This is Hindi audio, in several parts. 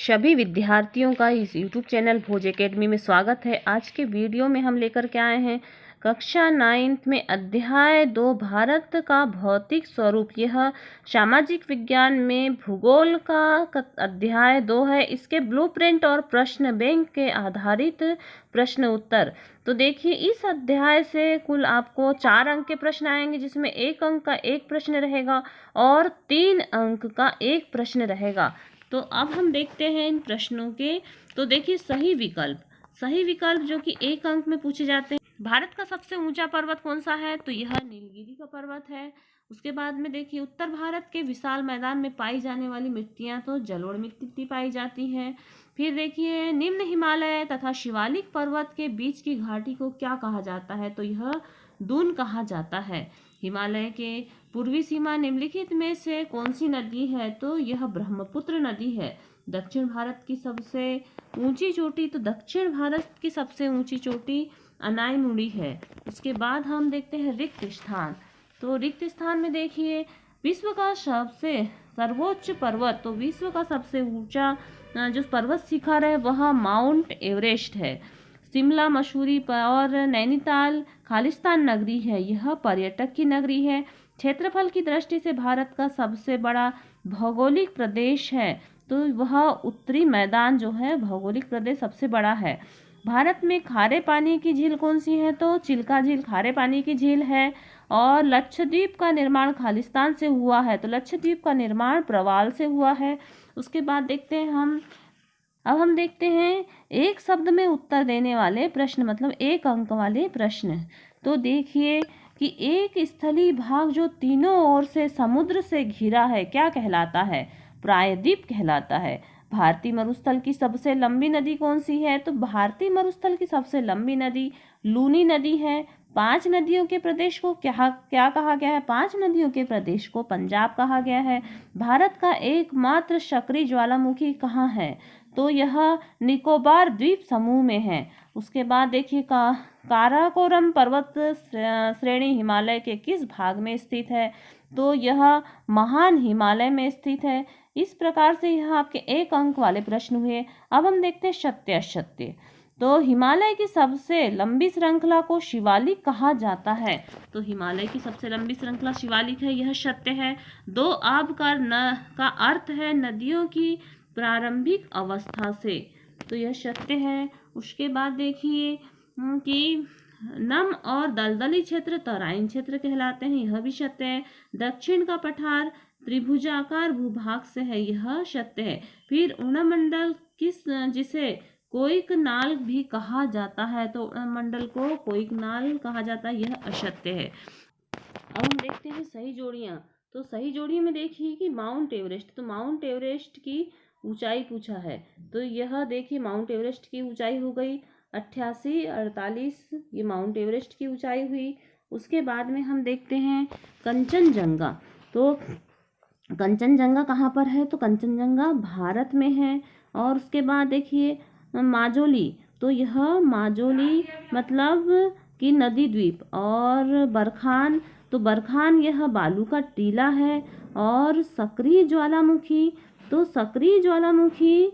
सभी विद्यार्थियों का इस YouTube चैनल भोज एकेडमी में स्वागत है। आज के वीडियो में हम लेकर के आए हैं कक्षा 9th में अध्याय 2 भारत का भौतिक स्वरूप। यह सामाजिक विज्ञान में भूगोल का अध्याय 2 है। इसके ब्लूप्रिंट और प्रश्न बैंक के आधारित प्रश्न उत्तर। तो देखिए, इस अध्याय से कुल आपको 4 अंक के प्रश्न आएंगे, जिसमें 1 अंक का एक प्रश्न रहेगा और 3 अंक का एक प्रश्न रहेगा। तो अब हम देखते हैं इन प्रश्नों के। तो देखिए, सही विकल्प जो कि 1 अंक में पूछे जाते हैं। भारत का सबसे ऊंचा पर्वत कौन सा है? तो यह नीलगिरी का पर्वत है। उसके बाद में देखिए, उत्तर भारत के विशाल मैदान में पाई जाने वाली मिट्टियां तो जलोढ़ मिट्टी पाई जाती हैं। फिर देखिए, निम्न हिमालय तथा शिवालिक पर्वत के बीच की घाटी को क्या कहा जाता है? तो यह दून कहा जाता है। हिमालय के पूर्वी सीमा निम्नलिखित में से कौन सी नदी है? तो यह ब्रह्मपुत्र नदी है। दक्षिण भारत की सबसे ऊंची चोटी, तो दक्षिण भारत की सबसे ऊंची चोटी अनाईमुड़ी है। उसके बाद हम देखते हैं रिक्त स्थान। तो रिक्त स्थान में देखिए, विश्व का सबसे सर्वोच्च पर्वत, तो विश्व का सबसे ऊंचा जो पर्वत शिखर है वह माउंट एवरेस्ट है। शिमला मसूरी और नैनीताल खालिस्तान नगरी है। यह पर्यटक की नगरी है। क्षेत्रफल की दृष्टि से भारत का सबसे बड़ा भौगोलिक प्रदेश है, तो वह उत्तरी मैदान जो है भौगोलिक प्रदेश सबसे बड़ा है। भारत में खारे पानी की झील कौन सी है? तो चिल्का झील खारे पानी की झील है। और लक्षद्वीप का निर्माण खालिस्तान से हुआ है, तो लक्षद्वीप का निर्माण प्रवाल से हुआ है। उसके बाद देखते हैं अब हम देखते हैं एक शब्द में उत्तर देने वाले प्रश्न, मतलब 1 अंक वाले प्रश्न। तो देखिए कि एक स्थलीय भाग जो तीनों ओर से समुद्र से घिरा है क्या कहलाता है? प्रायद्वीप कहलाता है। भारतीय मरुस्थल की सबसे लंबी नदी कौन सी है? तो भारतीय मरुस्थल की सबसे लंबी नदी लूनी नदी है। 5 नदियों के प्रदेश को क्या कहा गया है? 5 नदियों के प्रदेश को पंजाब कहा गया है। भारत का एकमात्र सक्रिय ज्वालामुखी कहाँ है? तो यह निकोबार द्वीप समूह में है। उसके बाद देखिए, काराकोरम पर्वत श्रेणी हिमालय के किस भाग में स्थित है? तो यह महान हिमालय में स्थित है। इस प्रकार से यह आपके 1 अंक वाले प्रश्न हुए। अब हम देखते हैं सत्य असत्य। तो हिमालय की सबसे लंबी श्रृंखला को शिवालिक कहा जाता है। तो हिमालय की सबसे लंबी श्रृंखला शिवालिक है, यह सत्य है। 2 आब का अर्थ है नदियों की प्रारंभिक अवस्था से, तो यह सत्य है। उसके बाद देखिए कि नम और दलदली क्षेत्र तराइन क्षेत्र कहलाते हैं, यह भी सत्य है। दक्षिण का पठार त्रिभुजाकार भूभाग से है, यह सत्य है। फिर उष्णमंडल जिसे कोइकनाल भी कहा जाता है, तो उष्णमंडल को कोइकनाल कहा जाता है, यह असत्य है। अब हम देखते हैं सही जोड़ियां। तो सही जोड़ी में देखिए कि माउंट एवरेस्ट, तो माउंट एवरेस्ट की ऊंचाई पूछा है। तो यह देखिए, माउंट एवरेस्ट की ऊंचाई हो गई 8848, ये माउंट एवरेस्ट की ऊंचाई हुई। उसके बाद में हम देखते हैं कंचनजंगा। तो कंचनजंगा कहाँ पर है? तो कंचनजंगा भारत में है। और उसके बाद देखिए माजुली, तो यह माजुली मतलब कि नदी द्वीप। और बरखान, तो बरखान यह बालू का टीला है। और सक्रिय ज्वालामुखी, तो सक्रिय ज्वालामुखी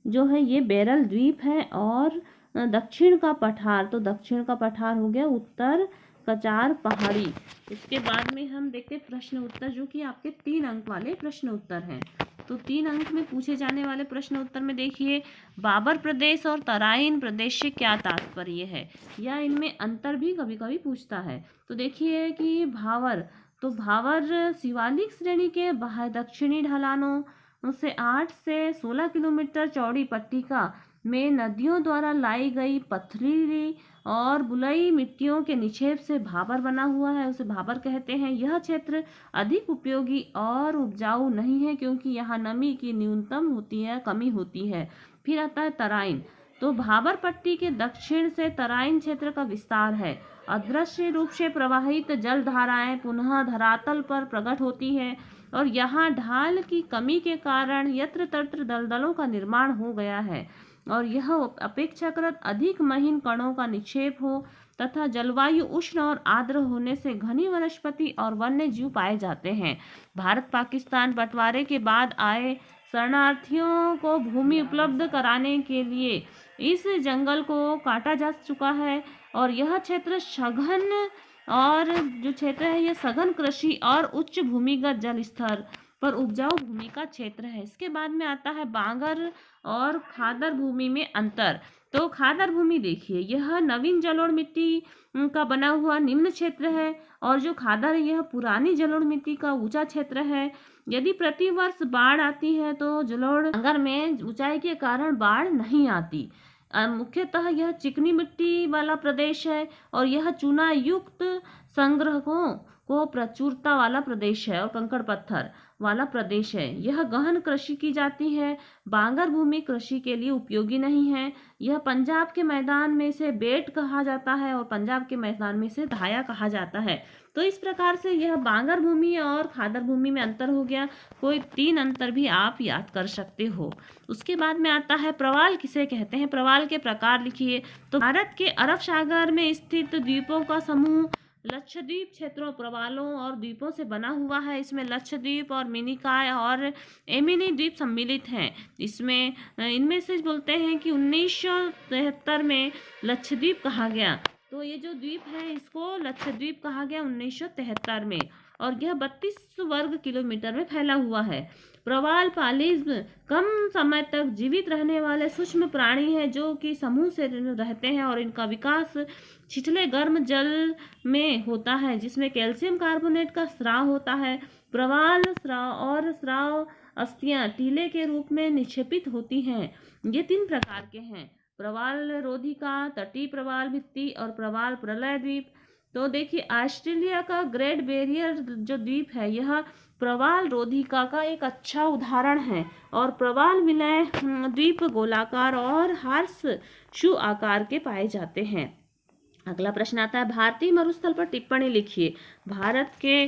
जो है ये बेरल द्वीप है। और दक्षिण का पठार, तो दक्षिण का पठार हो गया उत्तर कचार पहाड़ी। इसके बाद में हम देखते प्रश्न उत्तर, जो कि आपके 3 अंक वाले प्रश्न उत्तर हैं। तो 3 अंक में पूछे जाने वाले प्रश्न उत्तर में देखिए, बाबर प्रदेश और तराइन प्रदेश से क्या तात्पर्य है, या इनमें अंतर भी कभी कभी पूछता है। तो देखिए कि भावर, तो भावर शिवालिक श्रेणी के दक्षिणी ढलानों से 8 से 16 किलोमीटर चौड़ी पट्टिका में नदियों द्वारा लाई गई पथरीली और बुलई मिट्टियों के निक्षेप से भाबर बना हुआ है, उसे भाबर कहते हैं। यह क्षेत्र अधिक उपयोगी और उपजाऊ नहीं है, क्योंकि यहाँ नमी की न्यूनतम कमी होती है। फिर आता है तराइन, तो भाबर पट्टी के दक्षिण से तराइन क्षेत्र का विस्तार है। अदृश्य रूप से प्रवाहित जल धाराएं पुनः धरातल पर प्रकट होती है, और यहाँ ढाल की कमी के कारण यत्र तत्र दलदलों का निर्माण हो गया है। और यह अपेक्षाकृत अधिक महीन कणों का निक्षेप हो तथा जलवायु उष्ण और आर्द्र होने से घनी वनस्पति और वन्य जीव पाए जाते हैं। भारत पाकिस्तान बंटवारे के बाद आए शरणार्थियों को भूमि उपलब्ध कराने के लिए इस जंगल को काटा जा चुका है और यह क्षेत्र सघन और जो क्षेत्र है यह सघन कृषि और उच्च भूमिगत जल स्तर पर उपजाऊ भूमि का क्षेत्र है। इसके बाद में आता है बांगर और खादर भूमि में अंतर। तो खादर भूमि देखिए, यह नवीन जलोढ़ मिट्टी का बना हुआ निम्न क्षेत्र है और जो खादर है यह पुरानी जलोढ़ मिट्टी का ऊंचा क्षेत्र है। यदि प्रति वर्ष बाढ़ आती है तो जलोढ़ बांगर में ऊंचाई के कारण बाढ़ नहीं आती। मुख्यतः यह चिकनी मिट्टी वाला प्रदेश है और यह चूना युक्त संग्रहों को प्रचुरता वाला प्रदेश है और कंकड़ पत्थर वाला प्रदेश है। यह गहन कृषि की जाती है। बांगर भूमि कृषि के लिए उपयोगी नहीं है। यह पंजाब के मैदान में से बेट कहा जाता है और पंजाब के मैदान में से धाया कहा जाता है। तो इस प्रकार से यह बांगर भूमि और खादर भूमि में अंतर हो गया। कोई 3 अंतर भी आप याद कर सकते हो। उसके बाद में आता है प्रवाल किसे कहते हैं। प्रवाल के प्रकार लिखिए। तो भारत के अरब सागर में स्थित द्वीपों का समूह लक्षद्वीप क्षेत्रों, प्रवालों और द्वीपों से बना हुआ है। इसमें लक्षद्वीप और मिनिकॉय और एमिनी द्वीप सम्मिलित हैं। इनमें से बोलते हैं कि 1973 में लक्षद्वीप कहा गया। तो ये जो द्वीप है इसको लक्षद्वीप कहा गया 1973 में और यह 32 वर्ग किलोमीटर में फैला हुआ है। प्रवाल पालिज्म कम समय तक जीवित रहने वाले सूक्ष्म प्राणी हैं जो कि समूह से रहते हैं और इनका विकास छिछले गर्म जल में होता है जिसमें कैल्शियम कार्बोनेट का स्राव होता है। प्रवाल स्राव अस्थियां टीले के रूप में निक्षेपित होती हैं। ये 3 प्रकार के हैं, प्रवाल रोधिका, तटीय प्रवाल भित्ति और प्रवाल प्रलय द्वीप। तो देखिए, ऑस्ट्रेलिया का ग्रेट बैरियर जो द्वीप है यह प्रवाल रोधिका का एक अच्छा उदाहरण है और प्रवाल विलय द्वीप गोलाकार और हार्स शू आकार के पाए जाते हैं। अगला प्रश्न आता है भारतीय मरुस्थल पर टिप्पणी लिखिए। भारत के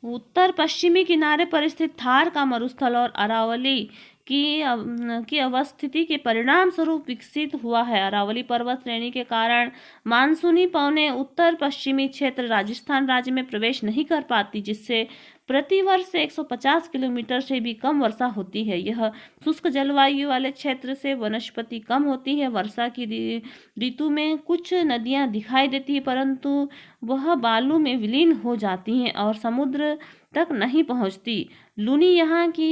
उत्तर पश्चिमी किनारे पर स्थित थार का मरुस्थल और अरावली की अवस्थिति के परिणाम स्वरूप विकसित हुआ है। अरावली पर्वत श्रेणी के कारण मानसूनी पवनें उत्तर पश्चिमी क्षेत्र राजस्थान राज्य में प्रवेश नहीं कर पाती, जिससे प्रतिवर्ष 150 किलोमीटर से भी कम वर्षा होती है। यह शुष्क जलवायु वाले क्षेत्र से वनस्पति कम होती है। वर्षा की ऋतु में कुछ नदियां दिखाई देती है परंतु वह बालू में विलीन हो जाती हैं और समुद्र तक नहीं पहुंचती। लूनी यहाँ की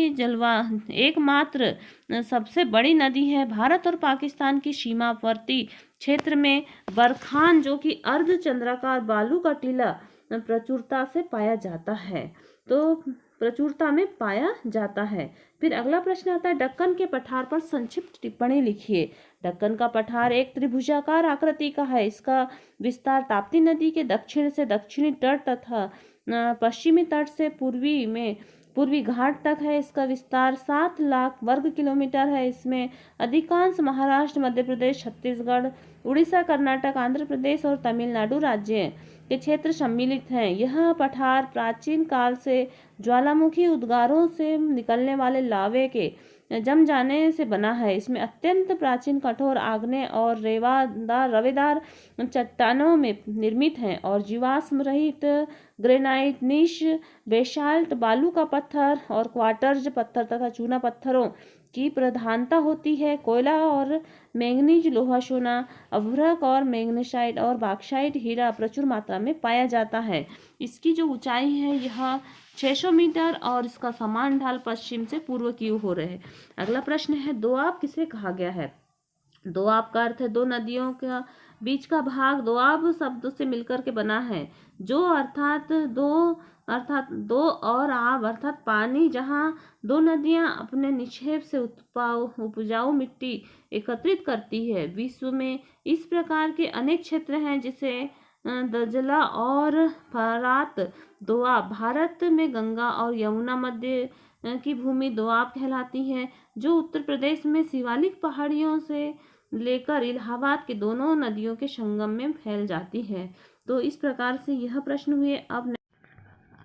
एकमात्र सबसे बड़ी नदी है। भारत और पाकिस्तान की सीमावर्ती क्षेत्र में बरखान जो कि अर्धचंद्राकार बालू का टीला प्रचुरता से पाया जाता है। तो प्रचुरता में पाया जाता है। फिर अगला प्रश्न आता है दक्कन के पठार पर संक्षिप्त टिप्पणी लिखिए। दक्कन का पठार एक त्रिभुजाकार आकृति का है। इसका विस्तार ताप्ती नदी के दक्षिण से दक्षिणी तट तथा पश्चिमी तट से पूर्वी घाट तक है। इसका विस्तार 7 लाख वर्ग किलोमीटर है। इसमें अधिकांश महाराष्ट्र, मध्य प्रदेश, छत्तीसगढ़, उड़ीसा, कर्नाटक, आंध्र प्रदेश और तमिलनाडु राज्य के क्षेत्र सम्मिलित हैं। यह पठार प्राचीन काल से ज्वालामुखी उद्गारों से निकलने वाले लावे के जम जाने से बना है। इसमें अत्यंत प्राचीन कठोर आग्नेय और रवेदार चट्टानों में निर्मित है और जीवाश्म रहित ग्रेनाइट, नीश, बेसाल्ट, बालू का पत्थर और क्वार्ट्ज पत्थर तथा चूना पत्थरों की प्रधानता होती है। कोयला और मैंगनीज, लोहा, सोना, अभ्रक और मैग्नेसाइट और बॉक्साइट, हीरा प्रचुर मात्रा में पाया जाता है। इसकी जो ऊंचाई है यह 600 मीटर और इसका समान ढाल पश्चिम से पूर्व की ओर हो रहे हैं। अगला प्रश्न है दोआब किसे कहा गया है। दोआब का अर्थ है दो नदियों का बीच का भाग। दोआब शब्द से मिलकर के बना है। जो अर्थात दो और आब अर्थात पानी, जहाँ दो नदियाँ अपने निक्षेप से उपजाऊ मिट्टी एकत्रित करती है। विश्व में इस प्रकार के अनेक क्षेत्र हैं जिसे दजला और फरात दोआब। भारत में गंगा और यमुना मध्य की भूमि दोआब कहलाती है, जो उत्तर प्रदेश में शिवालिक पहाड़ियों से लेकर इलाहाबाद के दोनों नदियों के संगम में फैल जाती है। तो इस प्रकार से यह प्रश्न हुए। अब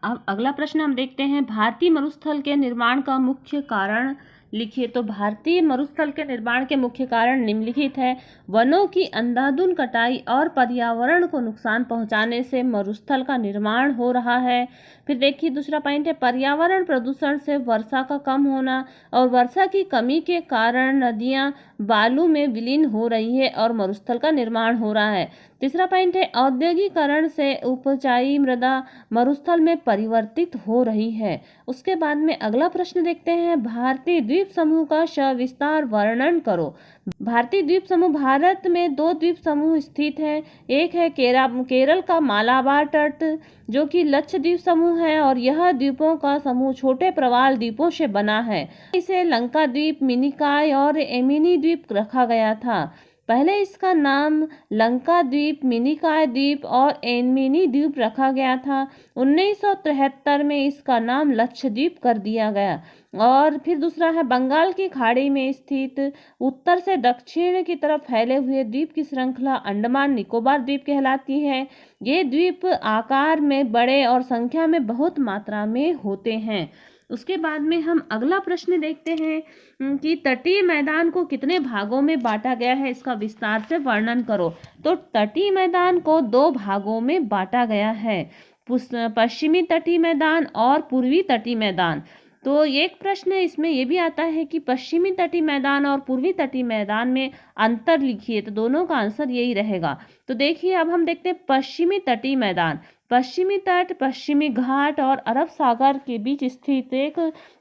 अगला प्रश्न हम देखते हैं भारतीय मरुस्थल के निर्माण का मुख्य कारण लिखिए। तो भारतीय मरुस्थल के निर्माण के मुख्य कारण निम्नलिखित है। वनों की अंधाधुंध कटाई और पर्यावरण को नुकसान पहुंचाने से मरुस्थल का निर्माण हो रहा है। फिर देखिए दूसरा पॉइंट है, पर्यावरण प्रदूषण से वर्षा का कम होना और वर्षा की कमी के कारण नदियां बालू में विलीन हो रही है और मरुस्थल का निर्माण हो रहा है। तीसरा पॉइंट है, औद्योगिकरण से उपजाई मृदा मरुस्थल में परिवर्तित हो रही है। उसके बाद में अगला प्रश्न देखते हैं, भारतीय द्वीप समूह का सविस्तार वर्णन करो। भारतीय द्वीप समूह, भारत में 2 द्वीप समूह स्थित है। एक है केरल का मालाबार तट जो कि लक्षद्वीप समूह है और यह द्वीपों का समूह छोटे प्रवाल द्वीपों से बना है। इसे लंका द्वीप, मिनिकॉय और एमिनी द्वीप रखा गया था। पहले इसका नाम लंका द्वीप, मिनिकॉय द्वीप और एमिनी द्वीप रखा गया था। 1973 में इसका नाम लक्षद्वीप कर दिया गया। और फिर दूसरा है, बंगाल की खाड़ी में स्थित उत्तर से दक्षिण की तरफ फैले हुए द्वीप की श्रृंखला अंडमान निकोबार द्वीप कहलाती है। ये द्वीप आकार में बड़े और संख्या में बहुत मात्रा में होते हैं। उसके बाद में हम अगला प्रश्न देखते हैं कि तटीय मैदान को कितने भागों में बांटा गया है, इसका विस्तार से वर्णन करो। तो तटीय मैदान को 2 भागों में बांटा गया है, पश्चिमी तटीय मैदान और पूर्वी तटीय मैदान। तो एक प्रश्न इसमें यह भी आता है कि पश्चिमी तटीय मैदान और पूर्वी तटीय मैदान में अंतर लिखिए। तो दोनों का आंसर यही रहेगा। तो देखिए अब हम देखते हैं पश्चिमी तटीय मैदान। पश्चिमी तट, पश्चिमी घाट और अरब सागर के बीच स्थित एक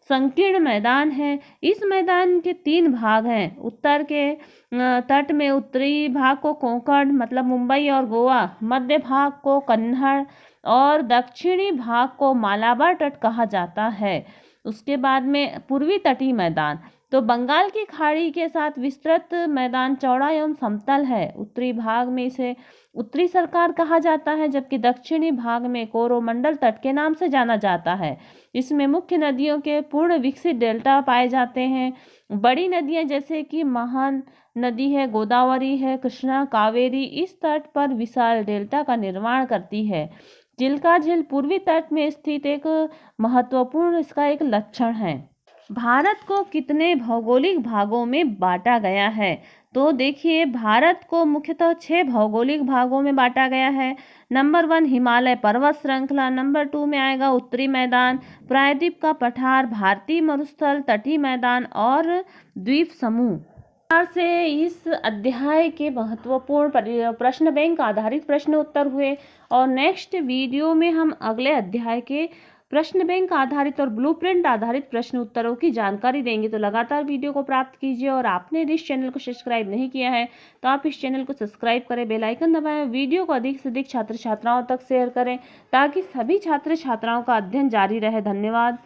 संकीर्ण मैदान है। इस मैदान के 3 भाग हैं। उत्तर के तट में उत्तरी भाग को कोंकण मतलब मुंबई और गोवा, मध्य भाग को कन्नड़ और दक्षिणी भाग को मालाबार तट कहा जाता है। उसके बाद में पूर्वी तटीय मैदान, तो बंगाल की खाड़ी के साथ विस्तृत मैदान चौड़ा एवं समतल है। उत्तरी भाग में इसे उत्तरी सरकार कहा जाता है जबकि दक्षिणी भाग में कोरोमंडल तट के नाम से जाना जाता है। इसमें मुख्य नदियों के पूर्ण विकसित डेल्टा पाए जाते हैं। बड़ी नदियां जैसे कि महान नदी है, गोदावरी है, कृष्णा, कावेरी इस तट पर विशाल डेल्टा का निर्माण करती है। चिल्का झील पूर्वी तट में स्थित एक महत्वपूर्ण इसका एक लक्षण है। भारत को कितने भौगोलिक भागों में बांटा गया है? तो देखिए भारत को मुख्यतः 6 भौगोलिक भागों में बांटा गया है। नंबर 1 हिमालय पर्वत श्रृंखला, नंबर 2 में आएगा उत्तरी मैदान, प्रायद्वीप का पठार, भारतीय मरुस्थल, तटीय मैदान और द्वीप समूह। से इस अध्याय के महत्वपूर्ण प्रश्न बैंक आधारित प्रश्न उत्तर हुए और नेक्स्ट वीडियो में हम अगले अध्याय के प्रश्न बैंक आधारित और ब्लूप्रिंट आधारित प्रश्न उत्तरों की जानकारी देंगे। तो लगातार वीडियो को प्राप्त कीजिए और आपने यदि इस चैनल को सब्सक्राइब नहीं किया है तो आप इस चैनल को सब्सक्राइब करें, बेल आइकन दबाएं, वीडियो को अधिक से अधिक छात्र छात्राओं तक शेयर करें ताकि सभी छात्र छात्राओं का अध्ययन जारी रहे। धन्यवाद।